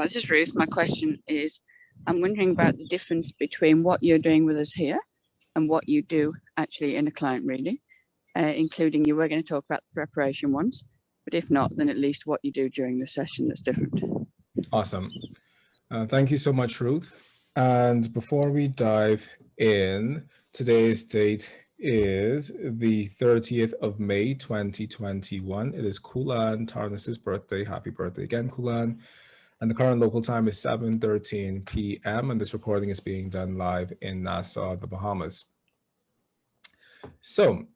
This is Ruth. My question is, I'm wondering about the difference between what you're doing with us here and what you do actually in a client reading, including you were going to talk about the preparation ones, but if not, then at least what you do during the session that's different. Awesome. Thank you so much, Ruth. And before we dive in, today's date is the 30th of May, 2021. It is Kulan Tarnis's birthday. Happy birthday again, Kulan. And the current local time is 7:13 p.m. And this recording is being done live in Nassau, the Bahamas. So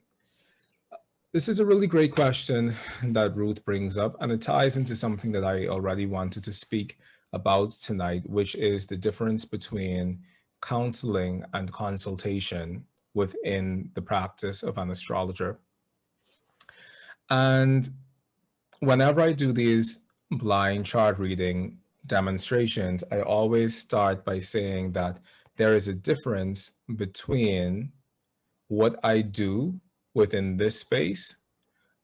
this is a really great question that Ruth brings up, and it ties into something that I already wanted to speak about tonight, which is the difference between counseling and consultation within the practice of an astrologer. And whenever I do these blind chart reading demonstrations, I always start by saying that there is a difference between what I do within this space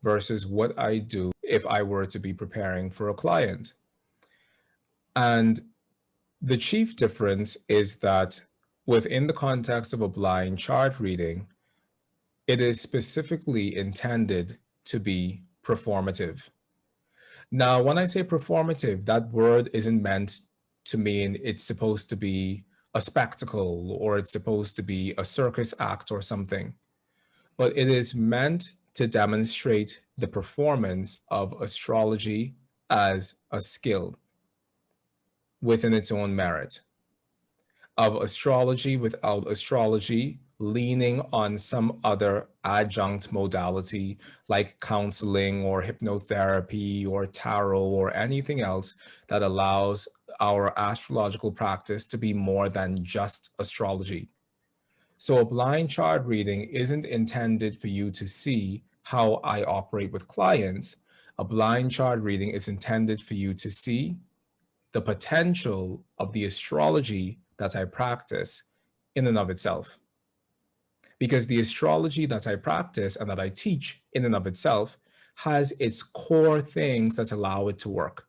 versus what I do if I were to be preparing for a client. And the chief difference is that within the context of a blind chart reading, it is specifically intended to be performative. Now, when I say performative, that word isn't meant to mean it's supposed to be a spectacle or it's supposed to be a circus act or something, but it is meant to demonstrate the performance of astrology as a skill within its own merit, of astrology without astrology leaning on some other adjunct modality like counseling or hypnotherapy or tarot or anything else that allows our astrological practice to be more than just astrology. So a blind chart reading isn't intended for you to see how I operate with clients. A blind chart reading is intended for you to see the potential of the astrology that I practice in and of itself. Because the astrology that I practice and that I teach in and of itself has its core things that allow it to work.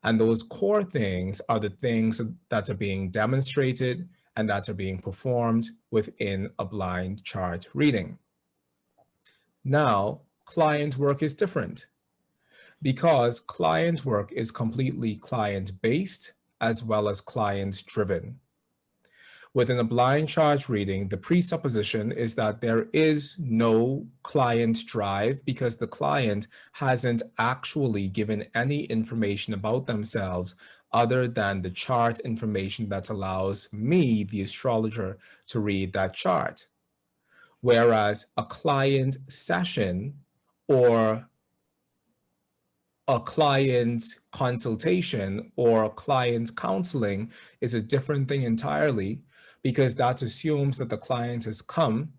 And those core things are the things that are being demonstrated and that are being performed within a blind chart reading. Now, client work is different because client work is completely client-based as well as client-driven. Within a blind chart reading, the presupposition is that there is no client drive because the client hasn't actually given any information about themselves other than the chart information that allows me, the astrologer, to read that chart. Whereas a client session or a client consultation or client counseling is a different thing entirely, because that assumes that the client has come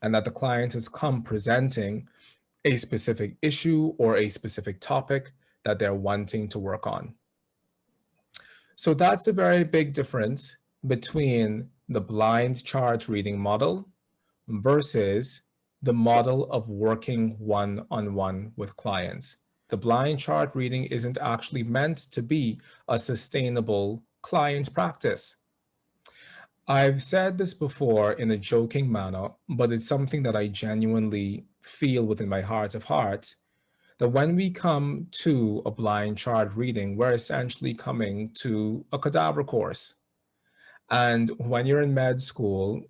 and that the client has come presenting a specific issue or a specific topic that they're wanting to work on. So that's a very big difference between the blind chart reading model versus the model of working one-on-one with clients. The blind chart reading isn't actually meant to be a sustainable client practice. I've said this before in a joking manner, but it's something that I genuinely feel within my heart of hearts, that when we come to a blind chart reading, we're essentially coming to a cadaver course. And when you're in med school,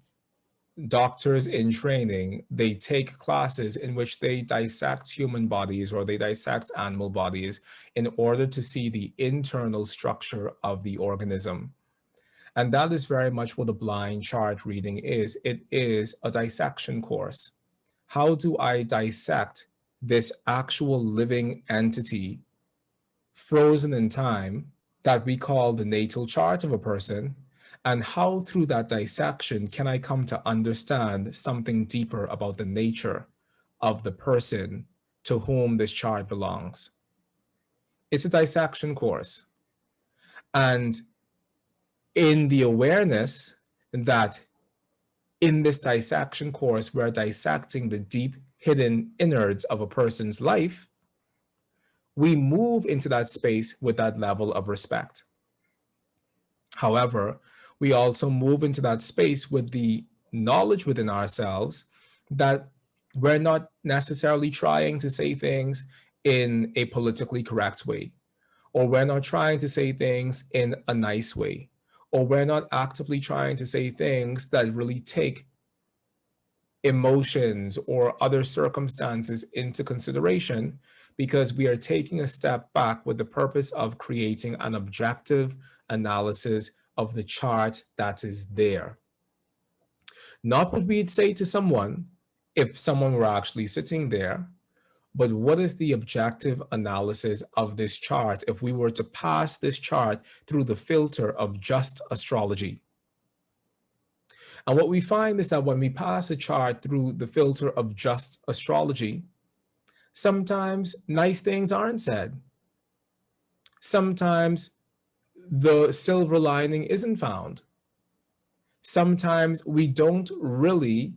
doctors in training, they take classes in which they dissect human bodies or they dissect animal bodies in order to see the internal structure of the organism. And that is very much what a blind chart reading is. It is a dissection course. How do I dissect this actual living entity frozen in time that we call the natal chart of a person? And how through that dissection can I come to understand something deeper about the nature of the person to whom this chart belongs? It's a dissection course. And in the awareness that in this dissection course, we're dissecting the deep hidden innards of a person's life, we move into that space with that level of respect. However, we also move into that space with the knowledge within ourselves that we're not necessarily trying to say things in a politically correct way, or we're not trying to say things in a nice way, or we're not actively trying to say things that really take emotions or other circumstances into consideration, because we are taking a step back with the purpose of creating an objective analysis of the chart that is there. Not what we'd say to someone if someone were actually sitting there, but what is the objective analysis of this chart if we were to pass this chart through the filter of just astrology? And what we find is that when we pass a chart through the filter of just astrology, sometimes nice things aren't said. Sometimes the silver lining isn't found. Sometimes we don't really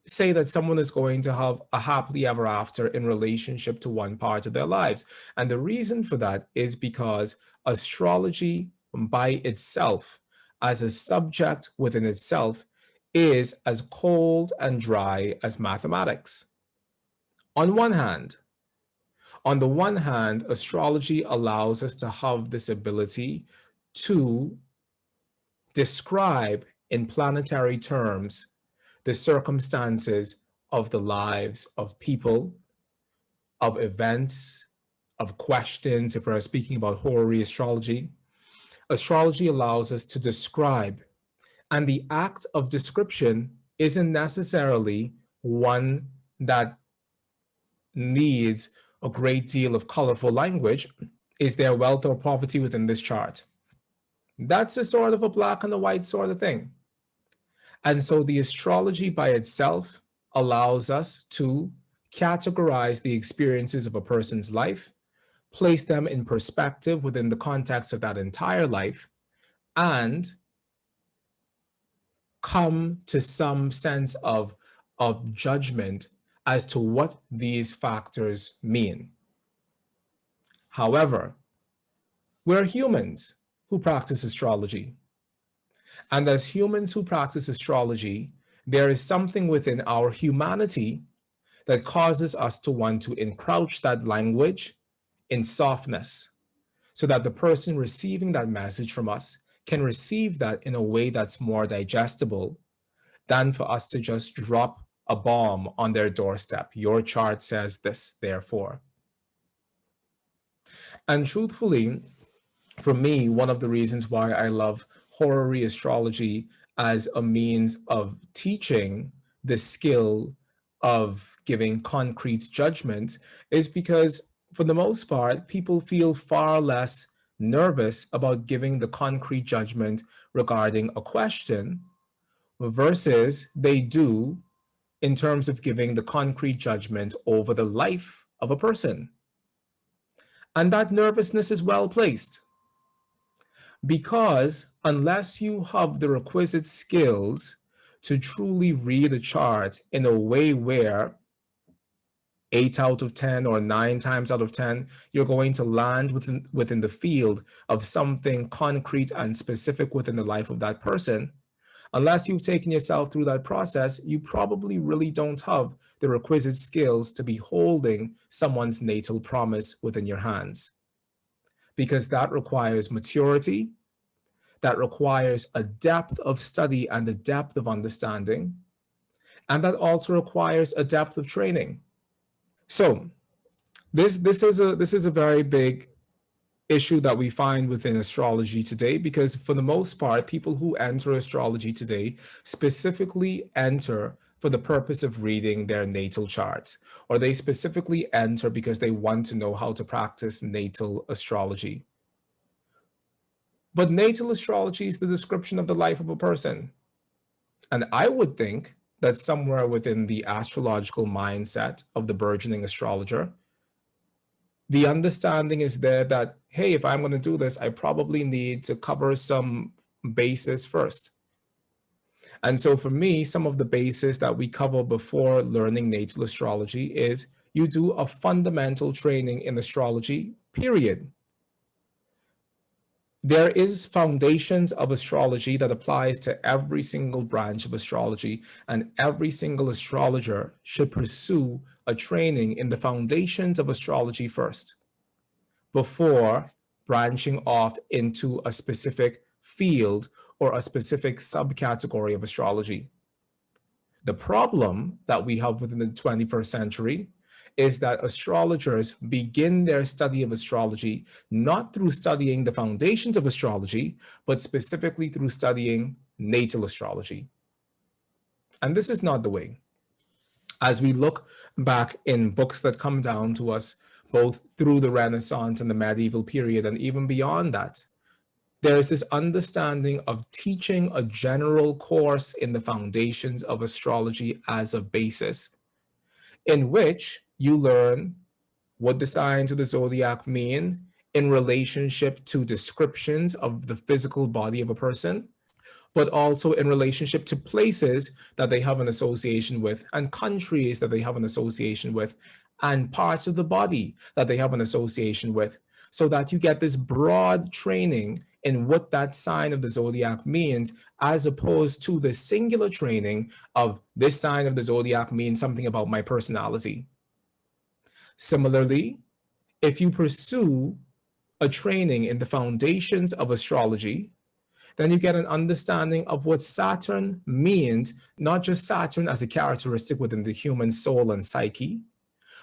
say that someone is going to have a happily ever after in relationship to one part of their lives. And the reason for that is because astrology by itself, as a subject within itself, is as cold and dry as mathematics. On the one hand, astrology allows us to have this ability to describe in planetary terms the circumstances of the lives of people, of events, of questions. If we're speaking about horary astrology, astrology allows us to describe, and the act of description isn't necessarily one that needs a great deal of colorful language. Is there wealth or poverty within this chart? That's a sort of a black and a white sort of thing. And so the astrology by itself allows us to categorize the experiences of a person's life, place them in perspective within the context of that entire life, and come to some sense of judgment as to what these factors mean. However, we're humans who practice astrology. And as humans who practice astrology, there is something within our humanity that causes us to want to encroach that language in softness, so that the person receiving that message from us can receive that in a way that's more digestible than for us to just drop a bomb on their doorstep. Your chart says this, therefore. And truthfully, for me, one of the reasons why I love horary astrology as a means of teaching the skill of giving concrete judgments is because, for the most part, people feel far less nervous about giving the concrete judgment regarding a question versus they do in terms of giving the concrete judgment over the life of a person. And that nervousness is well placed, because unless you have the requisite skills to truly read a chart in a way where 8 out of 10 or 9 times out of 10, you're going to land within the field of something concrete and specific within the life of that person, unless you've taken yourself through that process, you probably really don't have the requisite skills to be holding someone's natal promise within your hands. Because that requires maturity, that requires a depth of study and a depth of understanding, and that also requires a depth of training. So this is a very big issue that we find within astrology today, because for the most part, people who enter astrology today specifically enter for the purpose of reading their natal charts, or they specifically enter because they want to know how to practice natal astrology. But natal astrology is the description of the life of a person. And I would think that somewhere within the astrological mindset of the burgeoning astrologer, the understanding is there that, hey, if I'm going to do this, I probably need to cover some bases first. And so for me, some of the bases that we cover before learning natal astrology is you do a fundamental training in astrology, period. There is foundations of astrology that applies to every single branch of astrology, and every single astrologer should pursue a training in the foundations of astrology first before branching off into a specific field or a specific subcategory of astrology. The problem that we have within the 21st century is that astrologers begin their study of astrology not through studying the foundations of astrology, but specifically through studying natal astrology. And this is not the way. As we look back in books that come down to us, both through the Renaissance and the medieval period, and even beyond that, there's this understanding of teaching a general course in the foundations of astrology as a basis, in which you learn what the signs of the zodiac mean in relationship to descriptions of the physical body of a person, but also in relationship to places that they have an association with, and countries that they have an association with, and parts of the body that they have an association with, so that you get this broad training in what that sign of the zodiac means, as opposed to the singular training of this sign of the zodiac means something about my personality. Similarly, if you pursue a training in the foundations of astrology, then you get an understanding of what Saturn means, not just Saturn as a characteristic within the human soul and psyche,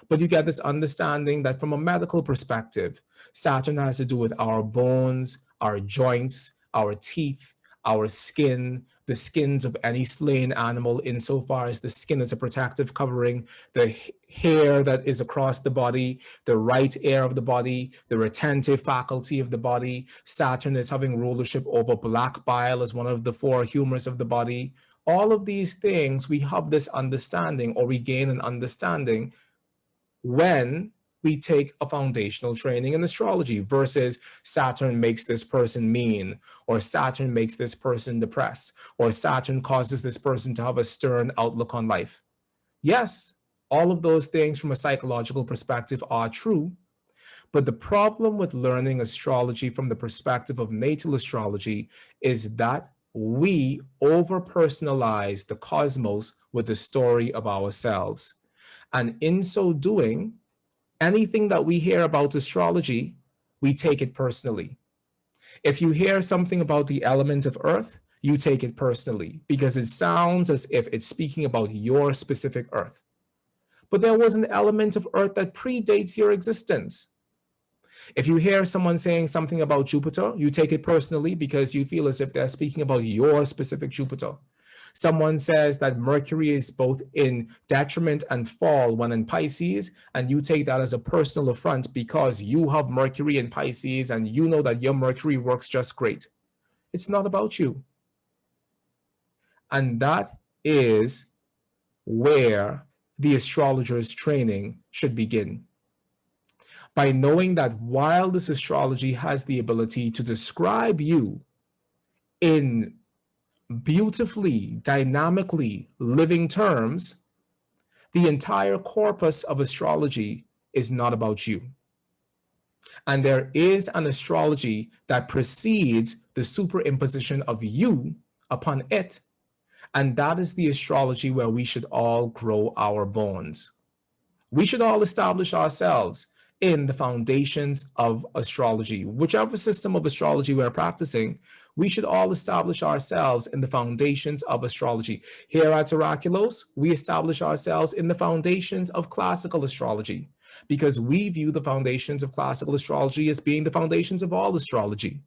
but you get this understanding that from a medical perspective, Saturn has to do with our bones, our joints, our teeth, our skin, the skins of any slain animal, insofar as the skin is a protective covering, the hair that is across the body, the right ear of the body, the retentive faculty of the body. Saturn is having rulership over black bile as one of the four humors of the body. All of these things, we have this understanding, or we gain an understanding when we take a foundational training in astrology, versus Saturn makes this person mean, or Saturn makes this person depressed, or Saturn causes this person to have a stern outlook on life. Yes, all of those things from a psychological perspective are true, but the problem with learning astrology from the perspective of natal astrology is that we over-personalize the cosmos with the story of ourselves. And in so doing, anything that we hear about astrology, we take it personally. If you hear something about the element of earth, you take it personally because it sounds as if it's speaking about your specific earth. But there was an element of earth that predates your existence. If you hear someone saying something about Jupiter, you take it personally because you feel as if they're speaking about your specific Jupiter. Someone says that Mercury is both in detriment and fall when in Pisces, and you take that as a personal affront because you have Mercury in Pisces and you know that your Mercury works just great. It's not about you. And that is where the astrologer's training should begin. By knowing that while this astrology has the ability to describe you in beautifully, dynamically living terms, the entire corpus of astrology is not about you. And there is an astrology that precedes the superimposition of you upon it. And that is the astrology where we should all grow our bones. We should all establish ourselves in the foundations of astrology. Whichever system of astrology we're practicing, we should all establish ourselves in the foundations of astrology. Here at Oraculos, we establish ourselves in the foundations of classical astrology because we view the foundations of classical astrology as being the foundations of all astrology.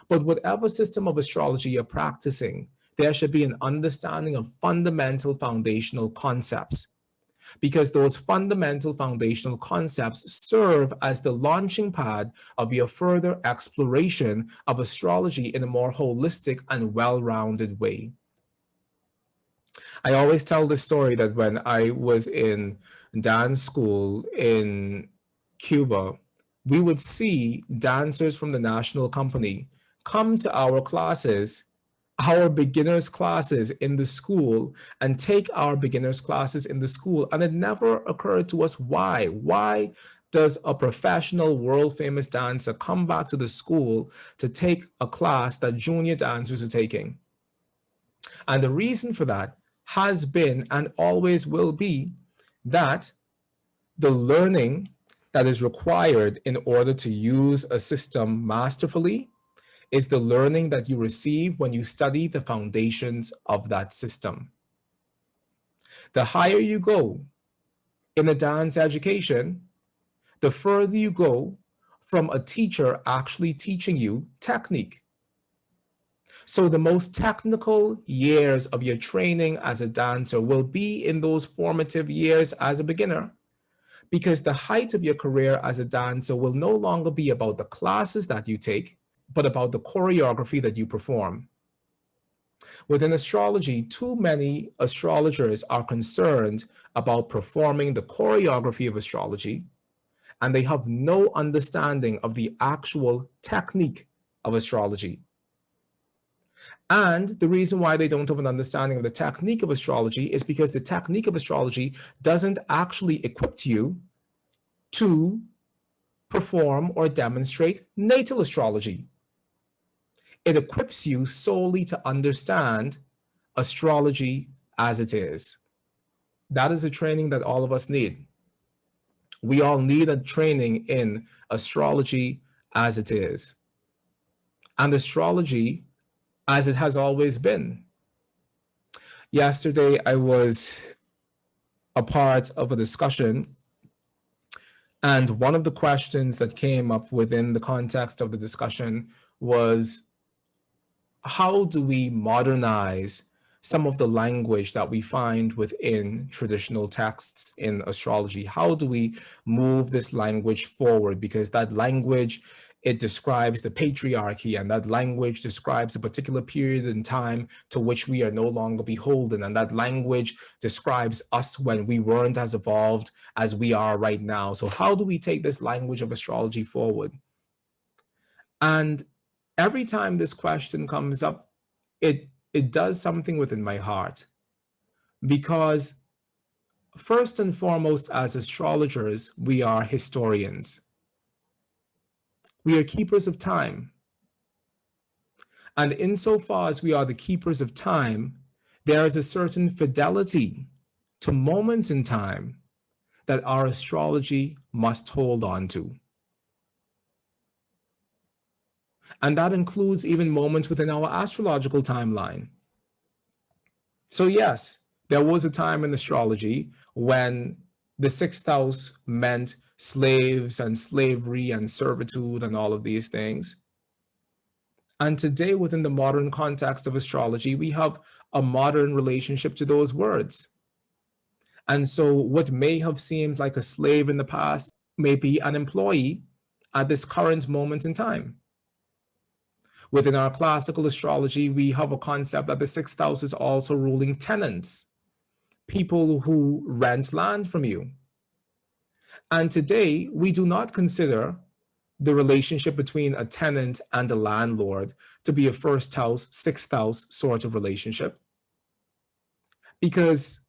But whatever system of astrology you're practicing, there should be an understanding of fundamental foundational concepts, because those fundamental foundational concepts serve as the launching pad of your further exploration of astrology in a more holistic and well-rounded way. I always tell the story that when I was in dance school in Cuba, we would see dancers from the national company come to our classes our beginners classes in the school and take our beginners classes in the school, and it never occurred to us why. Why does a professional world famous dancer come back to the school to take a class that junior dancers are taking? And the reason for that has been and always will be that the learning that is required in order to use a system masterfully is the learning that you receive when you study the foundations of that system. The higher you go in a dance education, the further you go from a teacher actually teaching you technique. So the most technical years of your training as a dancer will be in those formative years as a beginner, because the height of your career as a dancer will no longer be about the classes that you take, but about the choreography that you perform. Within astrology, too many astrologers are concerned about performing the choreography of astrology, and they have no understanding of the actual technique of astrology. And the reason why they don't have an understanding of the technique of astrology is because the technique of astrology doesn't actually equip you to perform or demonstrate natal astrology. It equips you solely to understand astrology as it is. That is a training that all of us need. We all need a training in astrology as it is, and astrology as it has always been. Yesterday, I was a part of a discussion, and one of the questions that came up within the context of the discussion was, how do we modernize some of the language that we find within traditional texts in astrology? How do we move this language forward? Because that language, it describes the patriarchy, and that language describes a particular period in time to which we are no longer beholden. And that language describes us when we weren't as evolved as we are right now. So how do we take this language of astrology forward? And every time this question comes up, it does something within my heart, because first and foremost, as astrologers, we are historians. We are keepers of time. And insofar as we are the keepers of time, there is a certain fidelity to moments in time that our astrology must hold on to. And that includes even moments within our astrological timeline. So yes, there was a time in astrology when the sixth house meant slaves and slavery and servitude and all of these things. And today, within the modern context of astrology, we have a modern relationship to those words. And so what may have seemed like a slave in the past may be an employee at this current moment in time. Within our classical astrology, we have a concept that the sixth house is also ruling tenants, people who rent land from you. And today, we do not consider the relationship between a tenant and a landlord to be a first house, sixth house sort of relationship. Because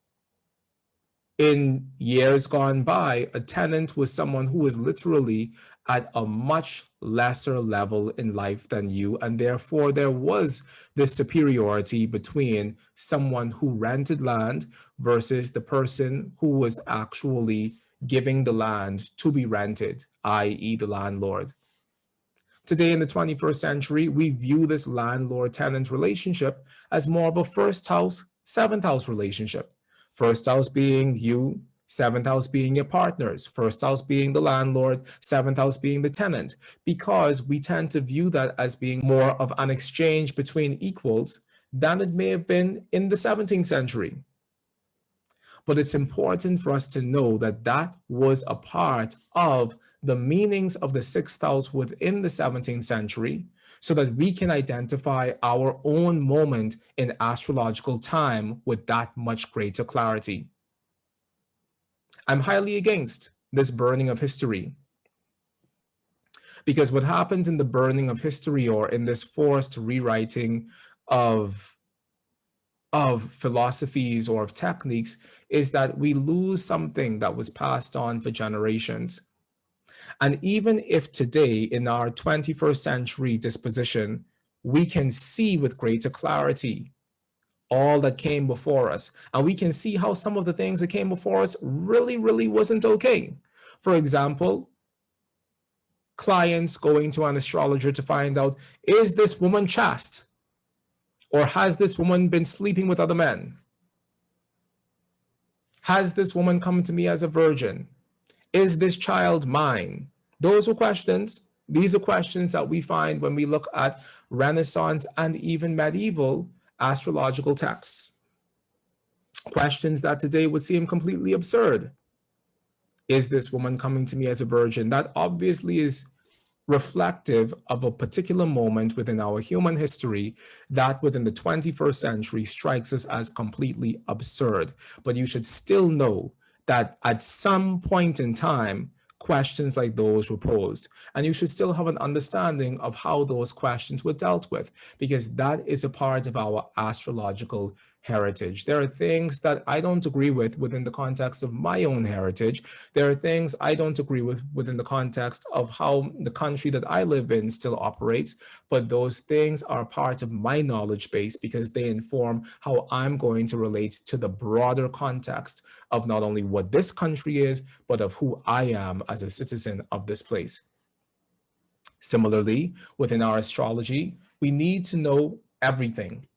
in years gone by, a tenant was someone who was literally at a much lesser level in life than you, and therefore there was this superiority between someone who rented land versus the person who was actually giving the land to be rented, i.e. the landlord. Today in the 21st century, we view this landlord-tenant relationship as more of a first house, seventh house relationship. First house being you, seventh house being your partners, first house being the landlord, seventh house being the tenant, because we tend to view that as being more of an exchange between equals than it may have been in the 17th century. But it's important for us to know that that was a part of the meanings of the sixth house within the 17th century, so that we can identify our own moment in astrological time with that much greater clarity. I'm highly against this burning of history, because what happens in the burning of history, or in this forced rewriting of philosophies or of techniques is that we lose something that was passed on for generations. And even if today, in our 21st century disposition, we can see with greater clarity all that came before us, and we can see how some of the things that came before us really wasn't okay. For example, clients going to an astrologer to find out, is this woman chaste? Or has this woman been sleeping with other men? Has this woman come to me as a virgin? Is this child mine? Those are questions. These are questions that we find when we look at Renaissance and even medieval astrological texts. Questions that today would seem completely absurd. Is this woman coming to me as a virgin? That obviously is reflective of a particular moment within our human history that within the 21st century strikes us as completely absurd. But you should still know that at some point in time, questions like those were posed. And you should still have an understanding of how those questions were dealt with, because that is a part of our astrological heritage. There are things that I don't agree with within the context of my own heritage. There are things I don't agree with within the context of how the country that I live in still operates, but those things are part of my knowledge base because they inform how I'm going to relate to the broader context of not only what this country is, but of who I am as a citizen of this place. Similarly, within our astrology, we need to know everything.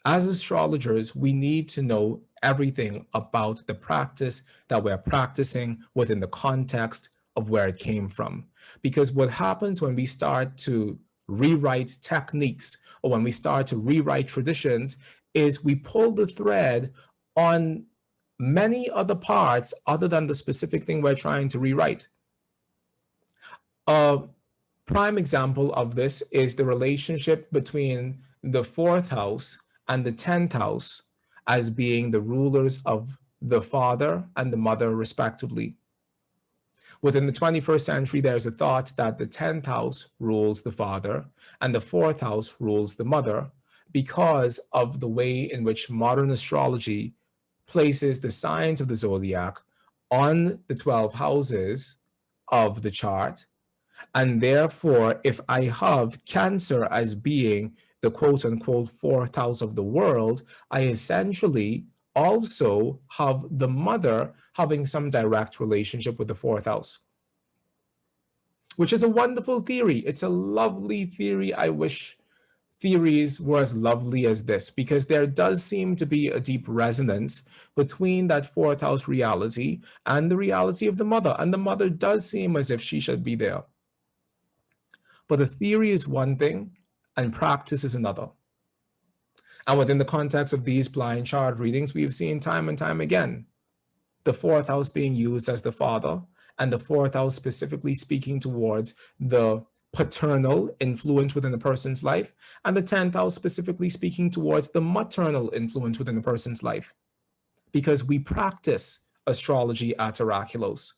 As astrologers, we need to know everything about the practice that we're practicing within the context of where it came from. Because what happens when we start to rewrite techniques or when we start to rewrite traditions is we pull the thread on many other parts other than the specific thing we're trying to rewrite. A prime example of this is the relationship between the fourth house and the 10th house as being the rulers of the father and the mother, respectively. Within the 21st century, there's a thought that the 10th house rules the father and the fourth house rules the mother because of the way in which modern astrology places the signs of the zodiac on the 12 houses of the chart. And therefore, if I have Cancer as being the quote unquote fourth house of the world, I essentially also have the mother having some direct relationship with the fourth house, which is a wonderful theory. It's a lovely theory. I wish theories were as lovely as this, because there does seem to be a deep resonance between that fourth house reality and the reality of the mother. And the mother does seem as if she should be there. But the theory is one thing and practice is another. And within the context of these blind chart readings, we've seen time and time again the fourth house being used as the father, and the fourth house specifically speaking towards the paternal influence within the person's life, and the 10th house specifically speaking towards the maternal influence within the person's life. Because we practice astrology at Oraculos.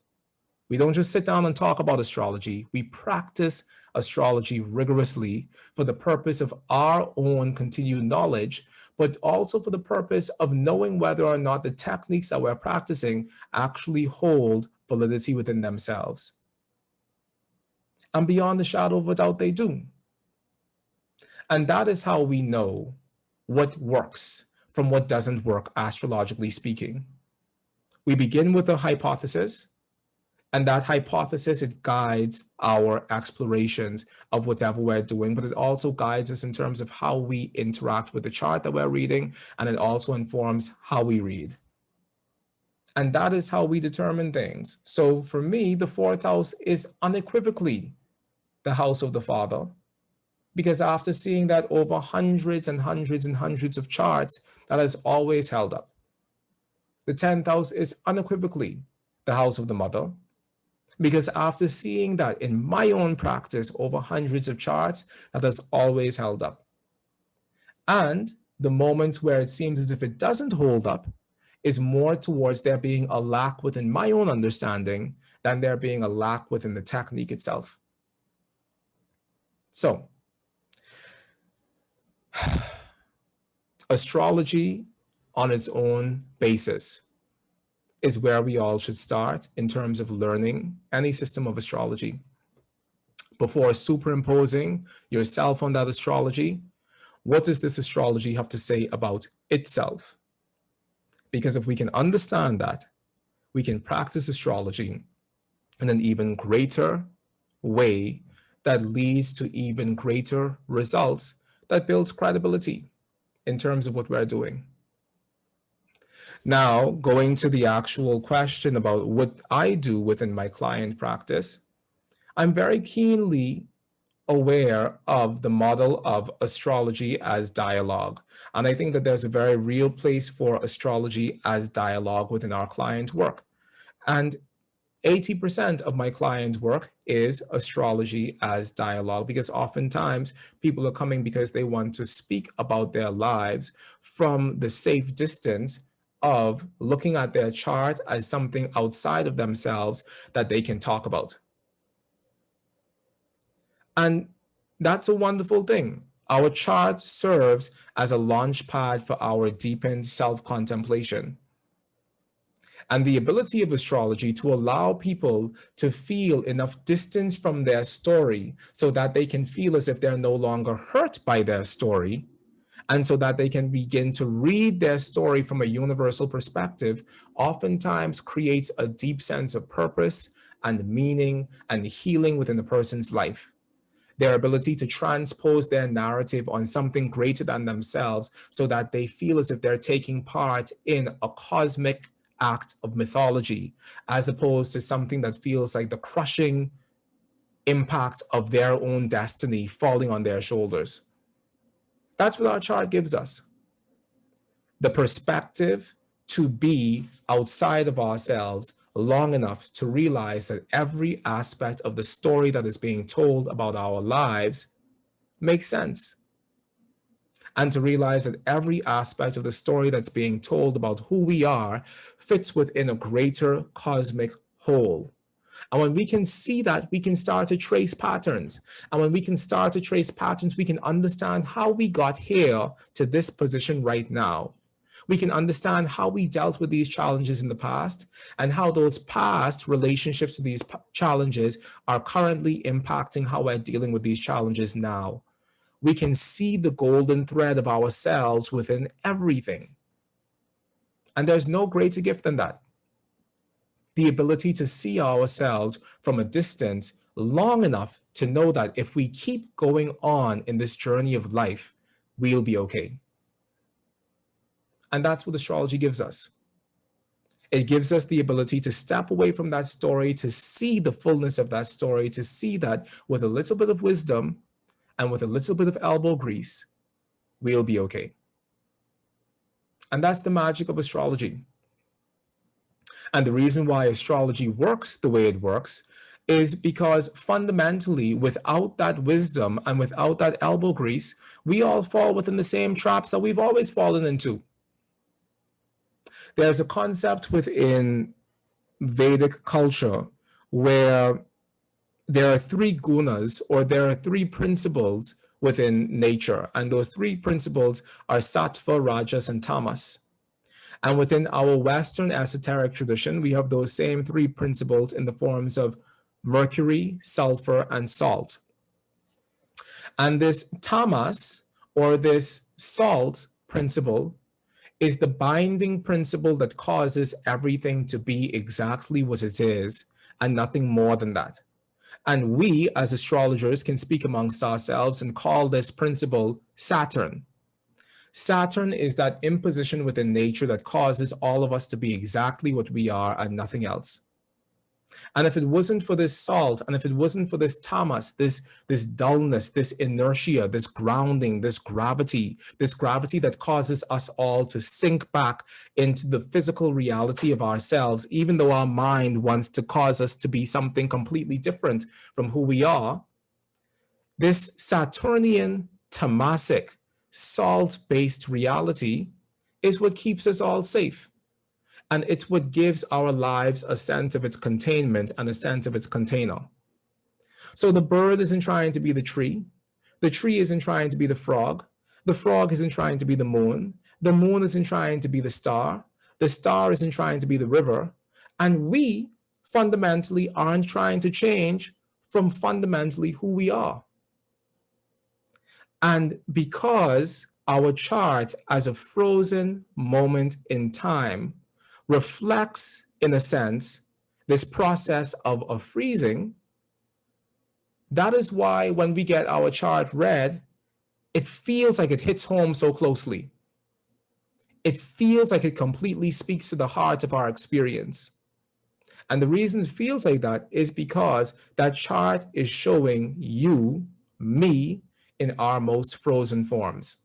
We don't just sit down and talk about astrology. We practice astrology rigorously for the purpose of our own continued knowledge, but also for the purpose of knowing whether or not the techniques that we're practicing actually hold validity within themselves. And beyond the shadow of a doubt, they do. And that is how we know what works from what doesn't work, astrologically speaking. We begin with a hypothesis, and that hypothesis, it guides our explorations of whatever we're doing, but it also guides us in terms of how we interact with the chart that we're reading, and it also informs how we read. And that is how we determine things. So for me, the fourth house is unequivocally the house of the father, because after seeing that over hundreds and hundreds and hundreds of charts, that has always held up. The 10th house is unequivocally the house of the mother, because after seeing that in my own practice over hundreds of charts, that has always held up. And the moments where it seems as if it doesn't hold up is more towards there being a lack within my own understanding than there being a lack within the technique itself. So Astrology on its own basis is where we all should start in terms of learning any system of astrology. Before superimposing yourself on that astrology, what does this astrology have to say about itself? Because if we can understand that, we can practice astrology in an even greater way that leads to even greater results that builds credibility in terms of what we're doing. Now, going to the actual question about what I do within my client practice, I'm very keenly aware of the model of astrology as dialogue. And I think that there's a very real place for astrology as dialogue within our client work. And 80% of my client work is astrology as dialogue, because oftentimes people are coming because they want to speak about their lives from the safe distance of looking at their chart as something outside of themselves that they can talk about. And that's a wonderful thing. Our chart serves as a launch pad for our deepened self-contemplation. And the ability of astrology to allow people to feel enough distance from their story so that they can feel as if they're no longer hurt by their story, and so that they can begin to read their story from a universal perspective, oftentimes creates a deep sense of purpose and meaning and healing within the person's life. Their ability to transpose their narrative on something greater than themselves so that they feel as if they're taking part in a cosmic act of mythology, as opposed to something that feels like the crushing impact of their own destiny falling on their shoulders. That's what our chart gives us. The perspective to be outside of ourselves long enough to realize that every aspect of the story that is being told about our lives makes sense. And to realize that every aspect of the story that's being told about who we are fits within a greater cosmic whole. And when we can see that, we can start to trace patterns. And when we can start to trace patterns, we can understand how we got here to this position right now. We can understand how we dealt with these challenges in the past and how those past relationships to these challenges are currently impacting how we're dealing with these challenges now. We can see the golden thread of ourselves within everything. And there's no greater gift than that. The ability to see ourselves from a distance long enough to know that if we keep going on in this journey of life, we'll be okay. And that's what astrology gives us. It gives us the ability to step away from that story, to see the fullness of that story, to see that with a little bit of wisdom and with a little bit of elbow grease, we'll be okay. And that's the magic of astrology. And the reason why astrology works the way it works is because fundamentally, without that wisdom and without that elbow grease, we all fall within the same traps that we've always fallen into. There's a concept within Vedic culture where there are three gunas, or there are three principles within nature. And those three principles are sattva, rajas, and tamas. And within our Western esoteric tradition, we have those same three principles in the forms of mercury, sulfur, and salt. And this tamas, or this salt principle, is the binding principle that causes everything to be exactly what it is and nothing more than that. And we, as astrologers, can speak amongst ourselves and call this principle Saturn. Saturn is that imposition within nature that causes all of us to be exactly what we are and nothing else. And if it wasn't for this salt, and if it wasn't for this tamas, this dullness, this inertia, this grounding, this gravity that causes us all to sink back into the physical reality of ourselves, even though our mind wants to cause us to be something completely different from who we are, this Saturnian tamasic salt-based reality is what keeps us all safe. And it's what gives our lives a sense of its containment and a sense of its container. So the bird isn't trying to be the tree isn't trying to be the frog, The frog isn't trying to be the moon. The moon isn't trying to be the star. The star isn't trying to be the river. And we fundamentally aren't trying to change from fundamentally who we are. And because our chart as a frozen moment in time reflects, in a sense, this process of a freezing, that is why when we get our chart read, it feels like it hits home so closely. It feels like it completely speaks to the heart of our experience. And the reason it feels like that is because that chart is showing you, me, in our most frozen forms.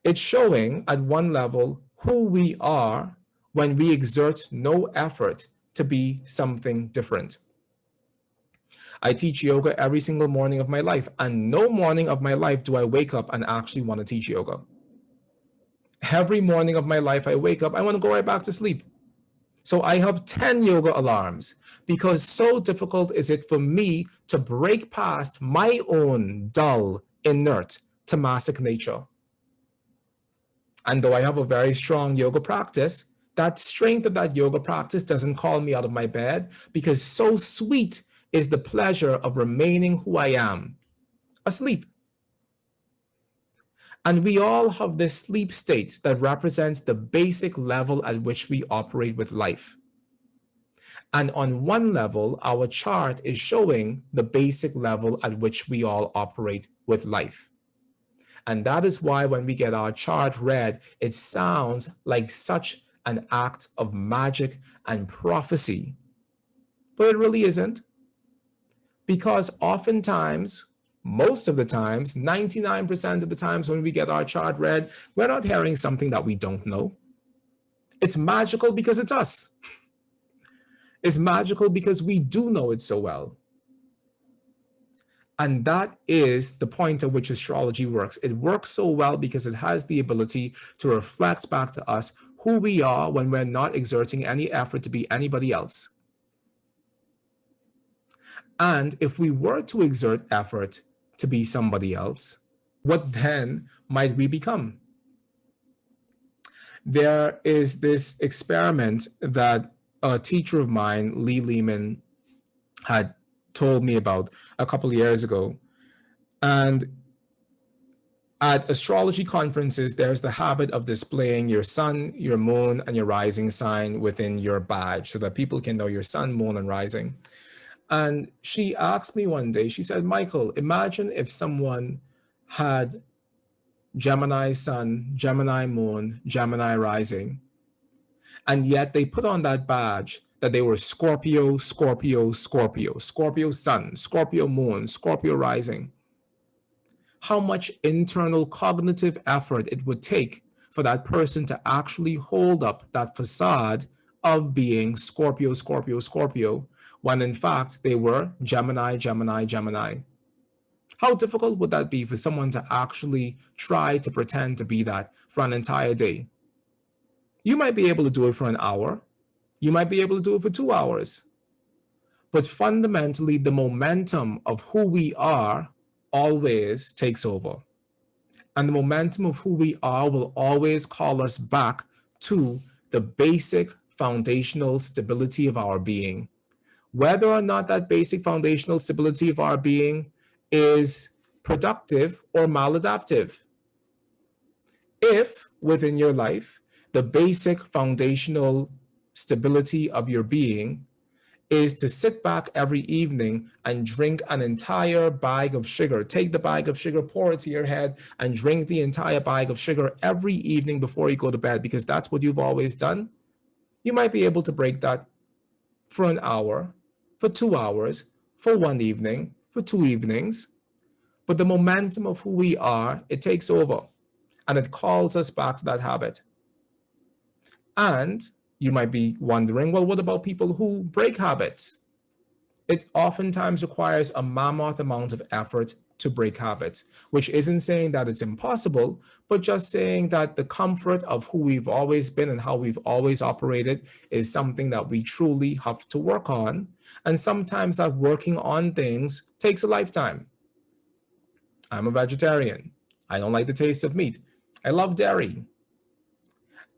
It's showing at one level who we are when we exert no effort to be something different. I teach yoga every single morning of my life, and no morning of my life do I wake up and actually want to teach yoga. Every morning of my life I wake up, I want to go right back to sleep. So I have 10 yoga alarms because so difficult is it for me to break past my own dull, inert, tamasic nature. And though I have a very strong yoga practice, that strength of that yoga practice doesn't call me out of my bed, because so sweet is the pleasure of remaining who I am, asleep. And we all have this sleep state that represents the basic level at which we operate with life. And on one level, our chart is showing the basic level at which we all operate with life. And that is why when we get our chart read, it sounds like such an act of magic and prophecy. But it really isn't. Because oftentimes, most of the times, 99% of the times when we get our chart read, we're not hearing something that we don't know. It's magical because it's us. It's magical because we do know it so well. And that is the point at which astrology works. It works so well because it has the ability to reflect back to us who we are when we're not exerting any effort to be anybody else. And if we were to exert effort to be somebody else, what then might we become? There is this experiment that a teacher of mine, Lee Lehman, had told me about a couple of years ago. And at astrology conferences, there's the habit of displaying your sun, your moon, and your rising sign within your badge so that people can know your sun, moon, and rising. And she asked me one day, she said, Mychal, imagine if someone had Gemini sun, Gemini moon, Gemini rising, and yet they put on that badge that they were Scorpio, Scorpio, Scorpio, Scorpio sun, Scorpio moon, Scorpio rising. How much internal cognitive effort it would take for that person to actually hold up that facade of being Scorpio, Scorpio, Scorpio, when in fact they were Gemini, Gemini, Gemini. How difficult would that be for someone to actually try to pretend to be that for an entire day? You might be able to do it for an hour. You might be able to do it for 2 hours. But fundamentally, the momentum of who we are always takes over. And the momentum of who we are will always call us back to the basic foundational stability of our being. Whether or not that basic foundational stability of our being is productive or maladaptive. If within your life, the basic foundational stability of your being is to sit back every evening and drink an entire bag of sugar, take the bag of sugar, pour it to your head, and drink the entire bag of sugar every evening before you go to bed, because that's what you've always done, you might be able to break that for an hour, for 2 hours, for one evening, for 2 evenings. But the momentum of who we are, it takes over, and it calls us back to that habit. And you might be wondering, well, what about people who break habits? It oftentimes requires a mammoth amount of effort to break habits, which isn't saying that it's impossible, but just saying that the comfort of who we've always been and how we've always operated is something that we truly have to work on. And sometimes that working on things takes a lifetime. I'm a vegetarian. I don't like the taste of meat. I love dairy.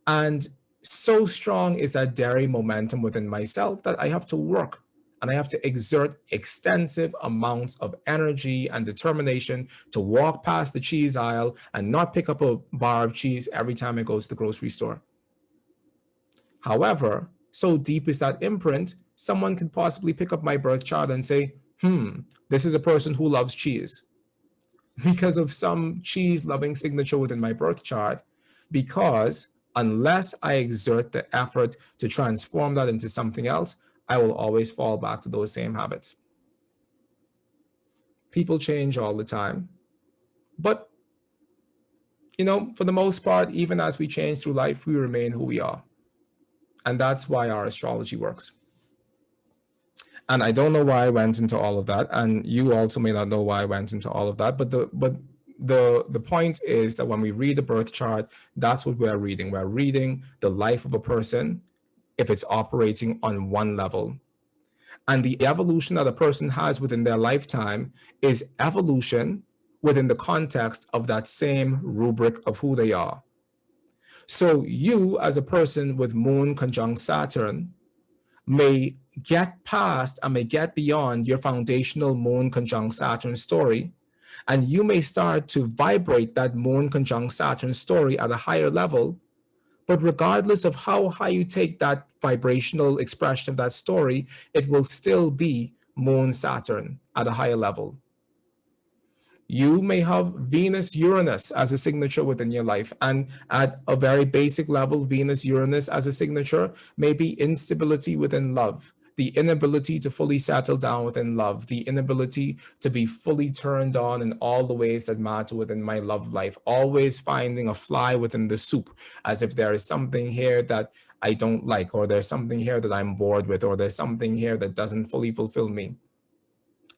And so strong is that dairy momentum within myself that I have to work and I have to exert extensive amounts of energy and determination to walk past the cheese aisle and not pick up a bar of cheese every time I go to the grocery store. However, so deep is that imprint, someone could possibly pick up my birth chart and say, this is a person who loves cheese. Because of some cheese-loving signature within my birth chart, because unless I exert the effort to transform that into something else, I will always fall back to those same habits. People change all the time. But, for the most part, even as we change through life, we remain who we are. And that's why our astrology works. And I don't know why I went into all of that. And you also may not know why I went into all of that. But the point is that when we read the birth chart, that's what we're reading. We're reading the life of a person if it's operating on one level. And the evolution that a person has within their lifetime is evolution within the context of that same rubric of who they are. So you, as a person with Moon conjunct Saturn, may get past and may get beyond your foundational Moon conjunct Saturn story, and you may start to vibrate that Moon conjunct Saturn story at a higher level. But regardless of how high you take that vibrational expression of that story, it will still be Moon Saturn at a higher level. You may have Venus Uranus as a signature within your life. And at a very basic level, Venus Uranus as a signature may be instability within love, the inability to fully settle down within love, the inability to be fully turned on in all the ways that matter within my love life, always finding a fly within the soup, as if there is something here that I don't like, or there's something here that I'm bored with, or there's something here that doesn't fully fulfill me.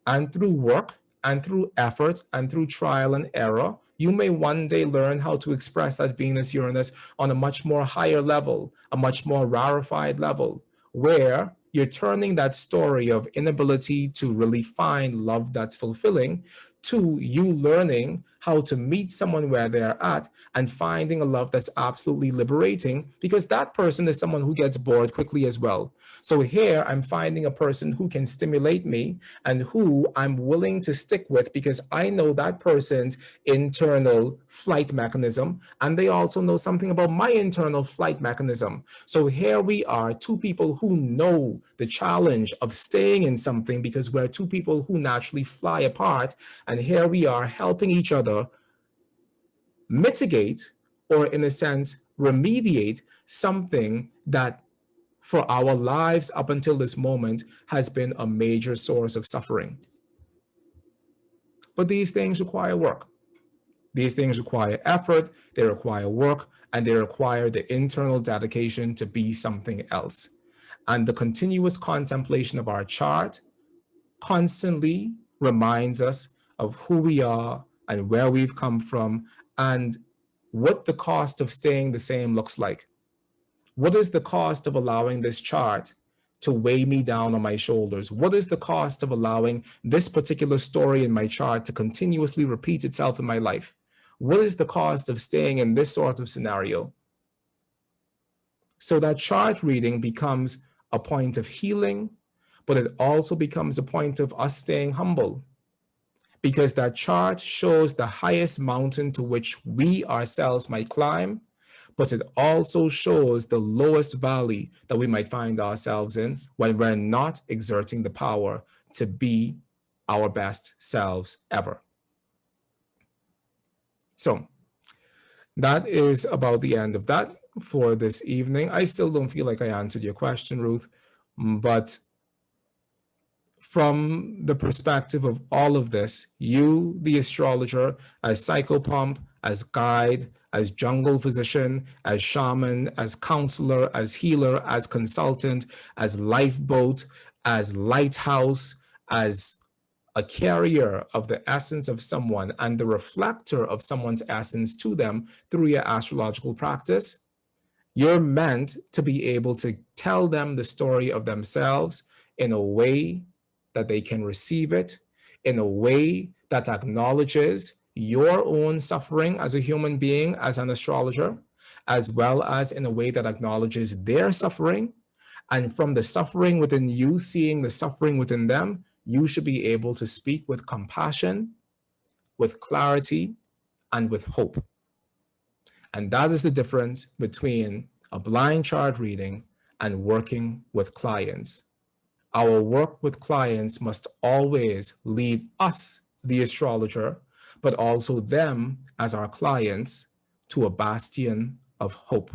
And through work, and through effort, and through trial and error, you may one day learn how to express that Venus Uranus on a much more higher level, a much more rarefied level, where you're turning that story of inability to really find love that's fulfilling to you learning how to meet someone where they're at and finding a love that's absolutely liberating, because that person is someone who gets bored quickly as well. So here I'm finding a person who can stimulate me and who I'm willing to stick with because I know that person's internal flight mechanism, and they also know something about my internal flight mechanism. So here we are, two people who know the challenge of staying in something because we're two people who naturally fly apart. And here we are helping each other mitigate, or in a sense, remediate something that for our lives up until this moment has been a major source of suffering. But these things require work. These things require effort, they require work, and they require the internal dedication to be something else. And the continuous contemplation of our chart constantly reminds us of who we are and where we've come from and what the cost of staying the same looks like. What is the cost of allowing this chart to weigh me down on my shoulders? What is the cost of allowing this particular story in my chart to continuously repeat itself in my life? What is the cost of staying in this sort of scenario? So that chart reading becomes a point of healing, but it also becomes a point of us staying humble, because that chart shows the highest mountain to which we ourselves might climb, but it also shows the lowest valley that we might find ourselves in when we're not exerting the power to be our best selves ever. So that is about the end of that for this evening. I still don't feel like I answered your question, Ruth, but from the perspective of all of this, you, the astrologer, as psychopomp, as guide, as jungle physician, as shaman, as counselor, as healer, as consultant, as lifeboat, as lighthouse, as a carrier of the essence of someone and the reflector of someone's essence to them through your astrological practice, you're meant to be able to tell them the story of themselves in a way that they can receive it, in a way that acknowledges your own suffering as a human being, as an astrologer, as well as in a way that acknowledges their suffering. And from the suffering within you, seeing the suffering within them, you should be able to speak with compassion, with clarity, and with hope. And that is the difference between a blind chart reading and working with clients. Our work with clients must always lead us, the astrologer, but also them as our clients, to a bastion of hope.